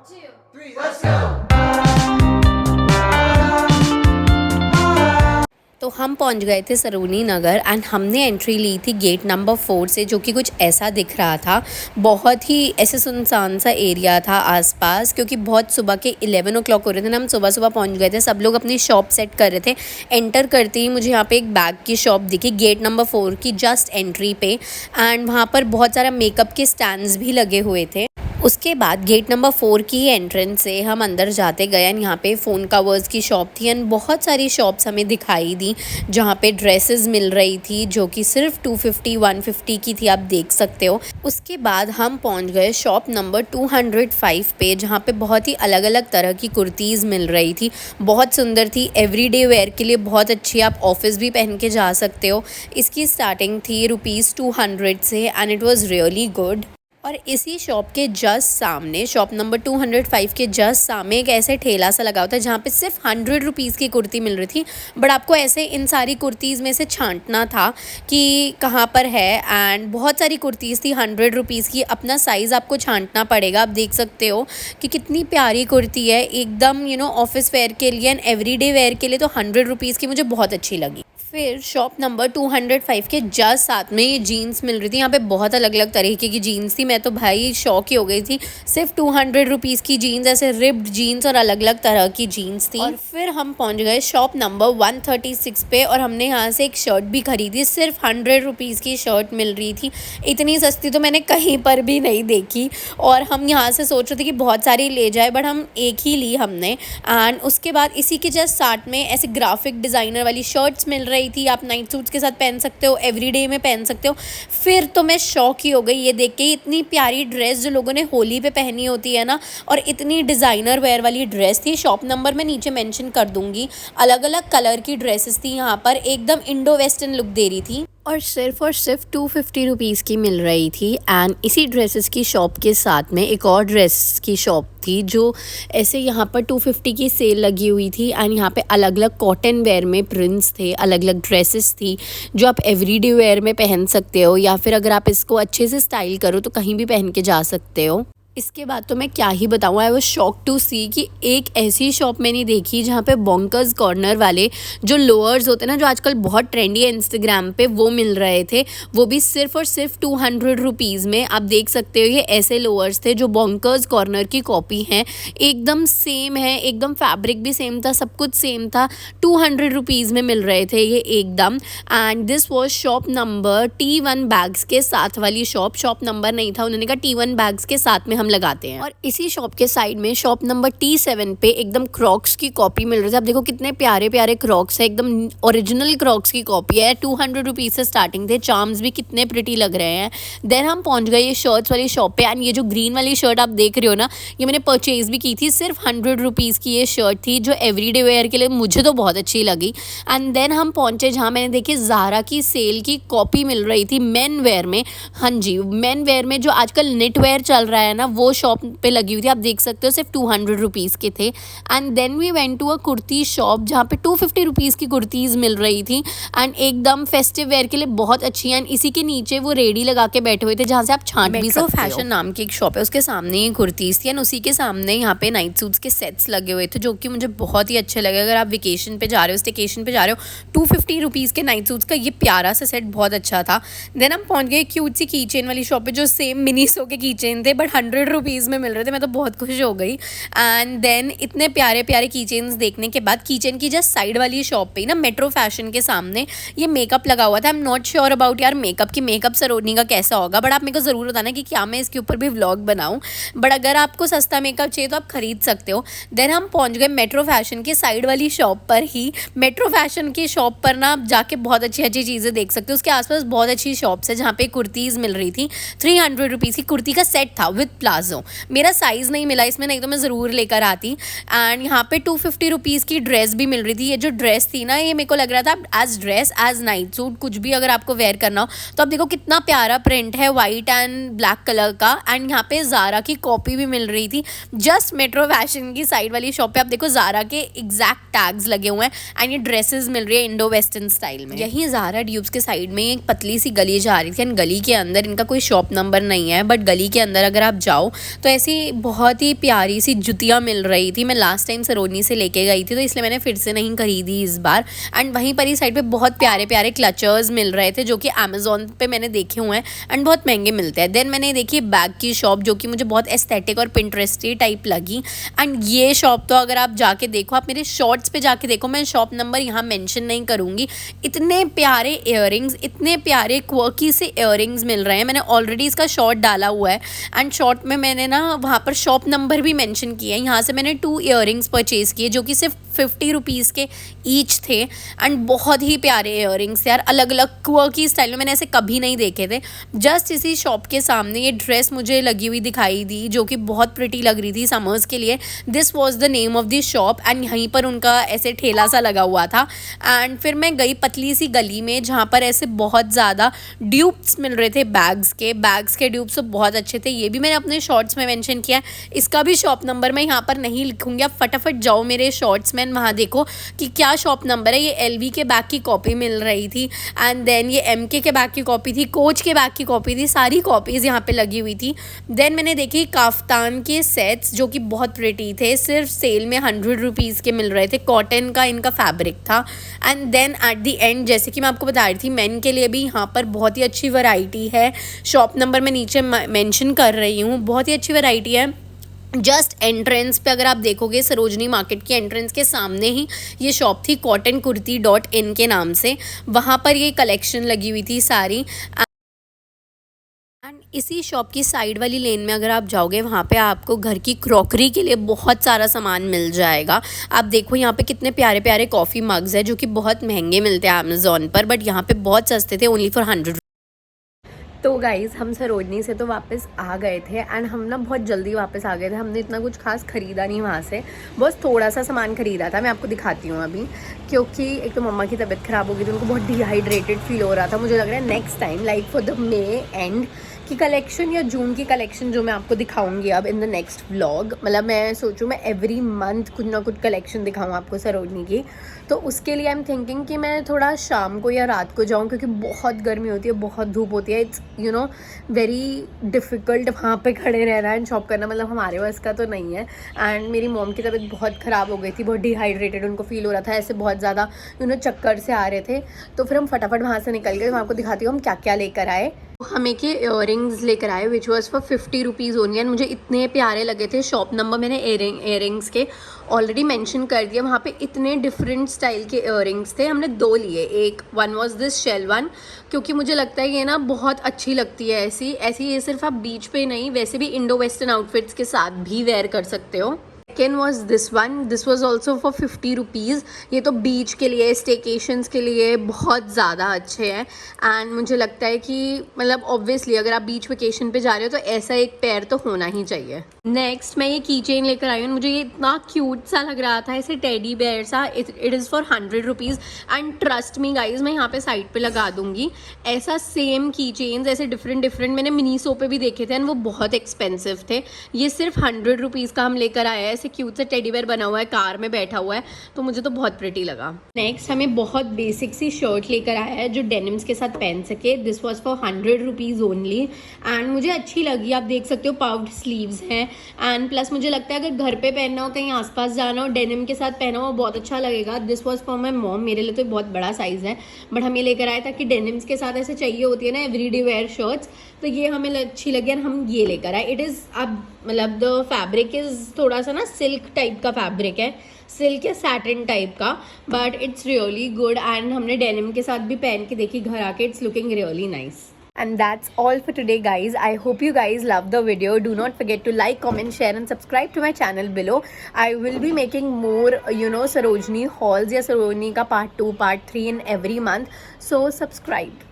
2, 3, let's go! तो हम पहुंच गए थे सरोनी नगर एंड हमने एंट्री ली थी गेट नंबर 4 से, जो कि कुछ ऐसा दिख रहा था। बहुत ही ऐसे सुनसान सा एरिया था आसपास, क्योंकि बहुत सुबह के 11 o'clock हो रहे थे ना। हम सुबह सुबह पहुंच गए थे, सब लोग अपनी शॉप सेट कर रहे थे। एंटर करते ही मुझे यहाँ पे एक बैग की शॉप दिखी गेट नंबर 4 की जस्ट एंट्री पे, एंड वहाँ पर बहुत सारा मेकअप के स्टैंड्स भी लगे हुए थे। उसके बाद गेट नंबर 4 की एंट्रेंस से हम अंदर जाते गए एंड यहाँ पे फ़ोन कवर्स की शॉप थी एंड बहुत सारी शॉप्स हमें दिखाई दी जहाँ पे ड्रेसेस मिल रही थी, जो कि सिर्फ 250-150 की थी, आप देख सकते हो। उसके बाद हम पहुँच गए शॉप नंबर 205 पे, जहाँ पे बहुत ही अलग अलग तरह की कुर्तीज़ मिल रही थी। बहुत सुंदर थी, एवरीडे वेयर के लिए बहुत अच्छी, आप ऑफिस भी पहन के जा सकते हो। इसकी स्टार्टिंग थी ₹200 से and it was really good. और इसी शॉप के जस्ट सामने, शॉप नंबर 205 के जस्ट सामने एक ऐसे ठेला सा लगा होता है जहाँ पे सिर्फ ₹100 की कुर्ती मिल रही थी। बट आपको ऐसे इन सारी कुर्तीज़ में से छांटना था कि कहाँ पर है, एंड बहुत सारी कुर्तीज़ थी ₹100 की। अपना साइज़ आपको छांटना पड़ेगा। आप देख सकते हो कि कितनी प्यारी कुर्ती है, एकदम ऑफिस वेयर के लिए एंड एवरीडे वेयर के लिए तो ₹100 की मुझे बहुत अच्छी लगी। फिर शॉप नंबर 205 के जस्ट साथ में ये जीन्स मिल रही थी। यहाँ पे बहुत अलग अलग तरीके की जीन्स थी। मैं तो भाई शॉक ही हो गई थी। सिर्फ ₹200 की जीन्स, ऐसे रिप्ड जीन्स और अलग अलग तरह की जीन्स थी। और फिर हम पहुँच गए शॉप नंबर 136 पे और हमने यहाँ से एक शर्ट भी खरीदी। सिर्फ ₹100 की शर्ट मिल रही थी। इतनी सस्ती तो मैंने कहीं पर भी नहीं देखी। और हम यहाँ से सोच रहे थे कि बहुत सारी ले जाए, बट हम एक ही ली हमने। एंड उसके बाद इसी के जस्ट साथ में ऐसे ग्राफिक डिज़ाइनर वाली शर्ट्स मिल रही थी। आप नाइट सूट्स के साथ पहन सकते हो, एवरीडे में पहन सकते हो। फिर तो मैं शॉक ही हो गई ये देख के, इतनी प्यारी ड्रेस जो लोगों ने होली पे पहनी होती है ना, और इतनी डिज़ाइनर वेयर वाली ड्रेस थी। शॉप नंबर मैं नीचे मेंशन कर दूंगी। अलग अलग कलर की ड्रेसेस थी यहाँ पर, एकदम इंडो वेस्टर्न लुक दे रही थी और सिर्फ ₹250 की मिल रही थी। एंड इसी ड्रेसेस की शॉप के साथ में एक और ड्रेस की शॉप थी, जो ऐसे यहाँ पर 250 की सेल लगी हुई थी एंड यहाँ पे अलग अलग कॉटन वेयर में प्रिंट्स थे, अलग अलग ड्रेसेस थी जो आप एवरीडे वेयर में पहन सकते हो, या फिर अगर आप इसको अच्छे से स्टाइल करो तो कहीं भी पहन के जा सकते हो। इसके बाद तो मैं क्या ही बताऊँ, आई वाज शॉक टू सी कि एक ऐसी शॉप मैंने देखी जहाँ पे बॉन्कर्स कॉर्नर वाले जो लोअर्स होते हैं ना, जो आजकल बहुत ट्रेंडी है इंस्टाग्राम पे, वो मिल रहे थे। वो भी सिर्फ और सिर्फ ₹200 में। आप देख सकते हो ये ऐसे लोअर्स थे जो बॉन्कर्स कॉर्नर की कॉपी हैं, एकदम सेम है, एकदम फैब्रिक भी सेम था, सब कुछ सेम था। ₹200 में मिल रहे थे ये एकदम। And this was shop number T1 bags के साथ वाली शॉप। शॉप नंबर नहीं था, उन्होंने कहा T1 बैग्स के साथ में हम लगाते हैं। और इसी शॉप के साइड में शॉप नंबर T7 पे एकदम क्रॉक्स की कॉपी मिल रही थी। आप देखो कितने प्यारे प्यारे क्रॉक्स है, एकदम ओरिजिनल क्रॉक्स की कॉपी है। ₹200 से स्टार्टिंग थे। चार्म्स भी कितने प्रिटी लग रहे हैं। देन हम पहुंच गए ये शर्ट्स वाली शॉप पे एंड ये जो ग्रीन वाली शर्ट आप देख रहे हो ना, ये मैंने परचेज भी की थी। सिर्फ ₹100 की ये शर्ट थी, जो एवरीडे वेयर के लिए मुझे तो बहुत अच्छी लगी। एंड देन हम पहुंचे जहाँ मैंने देखी ज़ारा की सेल की कॉपी मिल रही थी मेन वेयर में। हाँ जी, मेन वेयर में जो आजकल नेट वेयर चल रहा है ना, वो शॉप पे लगी हुई थी। आप देख सकते हो सिर्फ ₹200 के थे। And then we went to a kurti shop जहाँ पे ₹250 की कुर्तीज़ मिल रही थी एंड एकदम फेस्टिव वेयर के लिए बहुत अच्छी है। एंड इसी के नीचे वो रेडी लगा के बैठे हुए थे जहाँ से आप छांट भी सकते हो। फैशन नाम की एक शॉप है, उसके सामने ही कुर्तीज़ थी एंड उसी के सामने यहाँ पे नाइट सूट्स के सेट्स लगे हुए थे, जो कि मुझे बहुत ही अच्छे लगे। अगर आप वेकेशन पे जा रहे हो, स्टेकेशन पे जा रहे हो, ₹250 के नाइट सूट्स का ये प्यारा सा सेट बहुत अच्छा था। देन हम पहुँच गए क्यूट सी की चेन वाली शॉप पे, जो सेम मिनीसो के की चेन थे बट ₹100 में मिल रहे थे। मैं तो बहुत खुश हो गई। एंड देन इतने प्यारे प्यारे की चेन्स देखने के बाद किचन की जस्ट साइड वाली शॉप पे ना, मेट्रो फैशन के सामने ये मेकअप लगा हुआ था। I am not sure about यार मेकअप सरोनी का कैसा होगा, बट आप मेरे को ज़रूर बताना कि क्या मैं इसके ऊपर भी व्लॉग बनाऊँ। बट अगर आपको सस्ता मेकअप चाहिए तो आप खरीद सकते हो। देन हम पहुँच गए मेट्रो फैशन के साइड वाली शॉप पर ही। मेट्रो फैशन की शॉप पर ना आप जाके बहुत अच्छी अच्छी चीज़ें देख सकते हो। उसके आसपास बहुत अच्छी शॉप्स है जहाँ पे कुर्तीज़ मिल रही थी। ₹300 की कुर्ती का सेट था विद प्लाजो। मेरा साइज़ नहीं मिला इसमें, नहीं तो मैं ज़रूर लेकर आती। एंड यहाँ पे ₹250 की ड्रेस भी मिल रही थी। ये जो ड्रेस थी ना, ये मेरे को लग रहा था as dress as night suit, कुछ भी अगर आपको वेयर करना हो तो। आप देखो कितना प्यारा प्रिंट है वाइट एंड ब्लैक कलर का। एंड यहाँ पे ज़ारा की कॉपी भी मिल रही थी जस्ट मेट्रो फैशन की साइड वाली शॉप पे। आप देखो ज़ारा के एग्जैक्ट टैग्स लगे हुए हैं एंड ये ड्रेसेस मिल रही है इंडो वेस्टर्न स्टाइल में। यहीं ज़ारा ड्यूब्स के साइड में एक पतली सी गली जा रही थी एंड गली के अंदर इनका कोई शॉप नंबर नहीं है, बट गली के अंदर अगर आप जाओ जाओ तो ऐसी बहुत ही प्यारी सी जुतियाँ मिल रही थी। मैं लास्ट टाइम सरोजनी से लेके गई थी तो इसलिए मैंने फिर से नहीं खरीदी इस बार। एंड वहीं पर ही साइड पे बहुत प्यारे प्यारे क्लचर्स मिल रहे थे जो कि अमेज़ॉन पे मैंने देखे हुए हैं एंड बहुत महंगे मिलते हैं। देन मैंने देखी बैग की शॉप जो कि मुझे बहुत एस्थेटिक और पिंटरेस्टी टाइप लगी। एंड ये शॉप तो अगर आप जाके देखो, आप मेरे शॉर्ट्स पे जाके देखो, मैं शॉप नंबर यहाँ मेंशन नहीं करूँगी। इतने प्यारे इयररिंग्स, इतने प्यारे क्वर्की से इयररिंग्स मिल रहे हैं। मैंने ऑलरेडी इसका शॉर्ट डाला हुआ है एंड शॉर्ट में मैंने ना वहाँ पर शॉप नंबर भी मेंशन किया है। यहाँ से मैंने 2 इयररिंग्स परचेज़ किए जो कि सिर्फ 50 रुपीज़ के ईच थे एंड बहुत ही प्यारे इयररिंग्स यार, अलग अलग क्वर्की स्टाइल में मैंने ऐसे कभी नहीं देखे थे। जस्ट इसी शॉप के सामने ये ड्रेस मुझे लगी हुई दिखाई दी जो कि बहुत प्रिटी लग रही थी समर्स के लिए। This was the name of the shop and यहीं पर उनका ऐसे ठेला सा लगा हुआ था। एंड फिर मैं गई पतली सी गली में जहाँ पर ऐसे बहुत ज़्यादा ड्यूप्स मिल रहे थे बैग्स के ड्यूप्स तो बहुत अच्छे थे। ये भी मैंने अपने शॉर्ट्स में मेंशन किया है। इसका भी शॉप नंबर मैं यहाँ पर नहीं लिखूँगी, आप फटाफट जाओ मेरे शॉर्ट्स में वहाँ देखो कि क्या शॉप नंबर है। ये एलवी के बैग की कॉपी मिल रही थी एंड देन ये एमके के बैग की कॉपी थी, कोच के बैग की कॉपी थी, सारी कॉपीज़ यहाँ पे लगी हुई थी। देन मैंने देखी काफ्तान के सेट्स जो कि बहुत प्रिटी थे, सिर्फ सेल में 100 रुपीज़ के मिल रहे थे, कॉटन का इनका फैब्रिक था। And then at the end जैसे कि मैं आपको बता रही थी मेन के लिए भी यहाँ पर बहुत ही अच्छी वैरायटी है। शॉप नंबर मैं नीचे मेंशन कर रही हूँ, बहुत ही अच्छी वैरायटी है। जस्ट एंट्रेंस पे अगर आप देखोगे सरोजनी मार्केट की एंट्रेंस के सामने ही ये शॉप थी, cottonkurti.in के नाम से। वहाँ पर ये कलेक्शन लगी हुई थी सारी। एंड इसी शॉप की साइड वाली लेन में अगर आप जाओगे वहाँ पे आपको घर की क्रॉकरी के लिए बहुत सारा सामान मिल जाएगा। आप देखो यहाँ पे कितने प्यारे प्यारे कॉफ़ी मग्स है जो कि बहुत महंगे मिलते हैं अमेज़ॉन पर, बट यहाँ पे बहुत सस्ते थे, ओनली फॉर 100। तो गाइज़ हम सरोजनी से तो वापस आ गए थे एंड हम ना बहुत जल्दी वापस आ गए थे। हमने इतना कुछ खास ख़रीदा नहीं वहाँ से, बस थोड़ा सा सामान ख़रीदा था। मैं आपको दिखाती हूँ अभी, क्योंकि एक तो मम्मा की तबीयत ख़राब हो गई थी, उनको बहुत डिहाइड्रेटेड फील हो रहा था। मुझे लग रहा है next time like for the may and की कलेक्शन या जून की कलेक्शन जो मैं आपको दिखाऊंगी अब इन द नेक्स्ट व्लॉग, मतलब मैं सोचूं मैं एवरी मंथ कुछ ना कुछ कलेक्शन दिखाऊं आपको सरोजनी की। तो उसके लिए आई एम थिंकिंग कि मैं थोड़ा शाम को या रात को जाऊं क्योंकि बहुत गर्मी होती है, बहुत धूप होती है। It's you know very difficult वहाँ पे खड़े रहना एंड शॉप करना, मतलब हमारे बस का तो नहीं है। एंड मेरी मॉम की तबीयत बहुत ख़राब हो गई थी, बहुत डिहाइड्रेटेड उनको फील हो रहा था, ऐसे बहुत ज़्यादा चक्कर से आ रहे थे। तो फिर हम फटाफट वहाँ से निकल गए। मैं आपको दिखाती हूँ हम क्या क्या लेकर आए। हम एक ये इयररिंग्स लेकर आए which was for 50 rupees only and मुझे इतने प्यारे लगे थे। शॉप नंबर मैंने इयररिंग्स के ऑलरेडी मेंशन कर दिया। वहाँ पे इतने डिफरेंट स्टाइल के इयररिंग्स थे, हमने 2 लिए। एक one was this shell one, क्योंकि मुझे लगता है ये ना बहुत अच्छी लगती है ऐसी ये सिर्फ आप बीच पे नहीं, वैसे भी इंडो वेस्टर्न आउटफिट्स के साथ भी वेयर कर सकते हो। Second was this one, this was also for 50 rupees. ये तो बीच के लिए, स्टेकेशंस के लिए बहुत ज़्यादा अच्छे हैं एंड मुझे लगता है कि मतलब ऑब्वियसली अगर आप बीच वेकेशन पे जा रहे हो तो ऐसा एक पेयर तो होना ही चाहिए। नेक्स्ट मैं ये की चेन लेकर आई हूँ, मुझे ये इतना क्यूट सा लग रहा था, ऐसे टेडी बेयर सा। It is for 100 rupees and trust me guys, मैं यहाँ पे साइड पे लगा दूंगी। ऐसा सेम की चेन्स ऐसे डिफरेंट मैंने मिनीसो पे भी देखे थे एंड वो बहुत एक्सपेंसिव थे। ये सिर्फ 100 रुपीज़ का हम लेकर आए हैं। ऐसे क्यूट से टेडी बेयर बना हुआ है, कार में बैठा हुआ है, तो मुझे तो बहुत प्रिटी लगा। नेक्स्ट हमें बहुत बेसिक सी शर्ट लेकर आया है जो डेनिम्स के साथ पहन सके। This was for 100 rupees only and मुझे अच्छी लगी। आप देख सकते हो पाउड स्लीव्स हैं एंड प्लस मुझे लगता है अगर घर पे पहनना हो, कहीं आसपास जाना हो, डेनिम के साथ पहना हो बहुत अच्छा लगेगा। This was for my mom, मेरे लिए तो बहुत बड़ा साइज़ है बट हम ये लेकर आए ताकि डेनिम्स के साथ ऐसे चाहिए होती है ना एवरीडे वेयर शर्ट्स, तो ये हमें अच्छी लगी और हम ये लेकर आए। इट इज़ अब मतलब द फैब्रिक इज़ थोड़ा सा ना सिल्क टाइप का फैब्रिक है, सिल्क या सैटिन टाइप का, but it's really good and हमने डेनिम के साथ भी पहन के देखी घर आके, it's looking really nice. And that's all for today guys. I hope you guys love the video. Do not forget to like, comment, share and subscribe to my channel below. I will be making more Sarojini hauls ya Sarojini ka part 2, part 3 in every month. So subscribe.